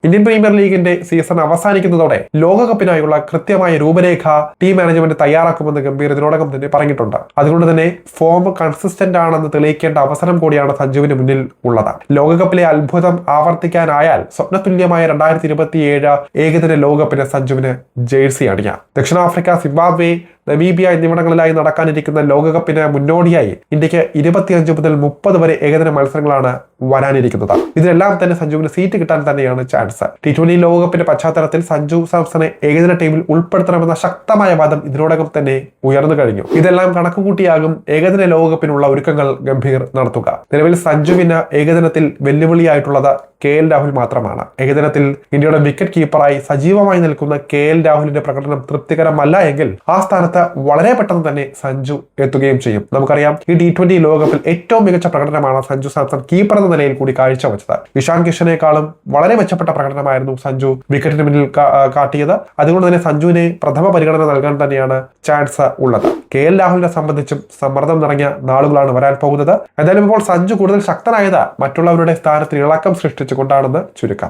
Indian premier ലീഗിന്റെ season അവസാനിക്കുന്നതോടെ ലോകകപ്പിനായുള്ള കൃത്യമായ രൂപരേഖ ടീം മാനേജ്മെന്റ് തയ്യാറാക്കുമെന്ന് ഗംഭീർ ഇതിനോടകം തന്നെ പറഞ്ഞിട്ടുണ്ട്. അതുകൊണ്ട് തന്നെ ഫോം കൺസിസ്റ്റന്റ് ആണെന്ന് തെളിയിക്കേണ്ട അവസരം കൂടിയാണ് സഞ്ജുവിന് മുന്നിൽ ഉള്ളത്. ലോകകപ്പിലെ അത്ഭുതം ആവർത്തിക്കാനായാൽ സ്വപ്നതുല്യമായ 2027 ഏകദിന ലോകകപ്പിന് സഞ്ജുവിന് ജേഴ്സി അണിയാം. ദക്ഷിണാഫ്രിക്ക, സിംബാബ്വെ, നമീബിയ എന്നിവിടങ്ങളിലായി നടക്കാനിരിക്കുന്ന ലോകകപ്പിന് മുന്നോടിയായി ഇന്ത്യക്ക് 25 മുതൽ 30 വരെ ഏകദിന മത്സരങ്ങളാണ് വരാനിരിക്കുന്നത്. ഇതിലെല്ലാം തന്നെ സഞ്ജുവിന് സീറ്റ് കിട്ടാൻ തന്നെയാണ് ചാൻസ്. T20 ലോകകപ്പിന്റെ പശ്ചാത്തലത്തിൽ സഞ്ജു സാംസണെ ഏകദിന ടീമിൽ ഉൾപ്പെടുത്തണമെന്ന ശക്തമായ വാദം ഇതിനോടകം തന്നെ ഉയർന്നു കഴിഞ്ഞു. ഇതെല്ലാം കണക്കുകൂട്ടിയാകും ഏകദിന ലോകകപ്പിനുള്ള ഒരുക്കങ്ങൾ ഗംഭീർ നടത്തുക. നിലവിൽ സഞ്ജുവിന് ഏകദിനത്തിൽ വെല്ലുവിളിയായിട്ടുള്ളത് KL രാഹുൽ മാത്രമാണ്. ഏകദിനത്തിൽ ഇന്ത്യയുടെ വിക്കറ്റ് കീപ്പറായി സജീവമായി നിൽക്കുന്ന KL രാഹുലിന്റെ പ്രകടനം തൃപ്തികരമല്ല എങ്കിൽ ആ സ്ഥാനത്ത് വളരെ പെട്ടെന്ന് തന്നെ സഞ്ജു എത്തുകയും ചെയ്യും. നമുക്കറിയാം, ഈ T20 ലോകകപ്പിൽ ഏറ്റവും മികച്ച പ്രകടനമാണ് സഞ്ജു സാംസൺ കീപ്പർ എന്ന നിലയിൽ കൂടി കാഴ്ചവെച്ചത്. ഇഷാൻ കിഷനേക്കാളും വളരെ മെച്ചപ്പെട്ട പ്രകടനമായിരുന്നു സഞ്ജു വിക്കറ്റിന് മുന്നിൽ കാട്ടിയത്. അതുകൊണ്ട് തന്നെ സഞ്ജുവിനെ പ്രഥമ പരിഗണന നൽകാൻ തന്നെയാണ് ചാൻസ് ഉള്ളത്. KL രാഹുലിനെ സംബന്ധിച്ചും സമ്മർദ്ദം നിറഞ്ഞ നാളുകളാണ് വരാൻ പോകുന്നത്. എന്തായാലും ഇപ്പോൾ സഞ്ജു കൂടുതൽ ശക്തനായത് മറ്റുള്ളവരുടെ സ്ഥാനത്തിന് ഇളക്കം സൃഷ്ടിച്ചുകൊണ്ടാണെന്ന് ചുരുക്കം.